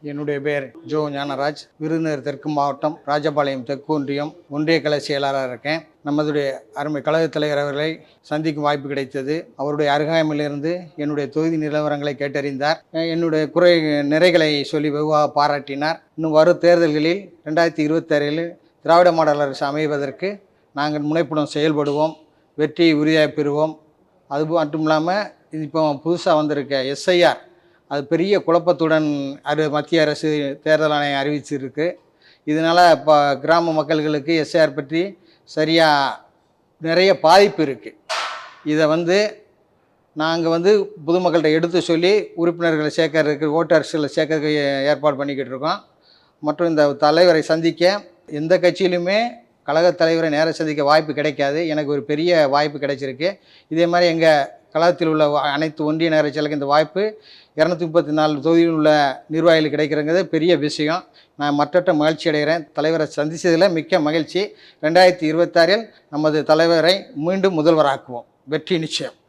என்னுடைய பேர் ஜோ ஞானராஜ். விருதுநகர் தெற்கு மாவட்டம் ராஜபாளையம் தெற்கு ஒன்றிய கலை செயலாளராக இருக்கேன். நமதுடைய அருமை கழகத் தலைவர் அவர்களை சந்திக்கும் வாய்ப்பு கிடைத்தது. அவருடைய அருகாமையிலிருந்து என்னுடைய தொகுதி நிலவரங்களை கேட்டறிந்தார். என்னுடைய நிறைகளை சொல்லி வெகுவாக பாராட்டினார். இன்னும் வரும் தேர்தல்களில் 2026 திராவிட மாடல் அரசு அமைவதற்கு நாங்கள் முனைப்புடன் செயல்படுவோம். வெற்றியை உறுதியாக பெறுவோம். அது மட்டும் இல்லாமல் இப்போ புதுசாக வந்திருக்க எஸ்ஐஆர் அது பெரிய குழப்பத்துடன் மத்திய அரசு தேர்தல் ஆணையம் அறிவிச்சிருக்கு. இதனால் இப்போ கிராம மக்கள்களுக்கு எஸ்ஐஆர் பற்றி சரியாக நிறைய பாதிப்பு இருக்குது. இதை நாங்கள் பொதுமக்கள்கிட்ட எடுத்து சொல்லி உறுப்பினர்களை சேர்க்கறதுக்கு ஓட்டர்ஸில் சேர்க்கறதுக்கு ஏற்பாடு பண்ணிக்கிட்டு இருக்கோம். மற்றும் இந்த தலைவரை சந்திக்க எந்த கட்சியிலுமே கழகத் தலைவரை நேர சந்திக்க வாய்ப்பு கிடைக்காது. எனக்கு ஒரு பெரிய வாய்ப்பு கிடைச்சிருக்கு. இதே மாதிரி எங்கள் கழகத்தில் உள்ள அனைத்து ஒன்றிய நகர செயலுக்கு இந்த வாய்ப்பு 234 தொகுதியில் உள்ள நிர்வாகிகள் கிடைக்கிறங்கிறது பெரிய விஷயம். நான் மற்றற்ற மகிழ்ச்சி அடைகிறேன். தலைவரை சந்தித்ததில் மிக்க மகிழ்ச்சி. 2026 நமது தலைவரை மீண்டும் முதல்வராக்குவோம். வெற்றி நிச்சயம்.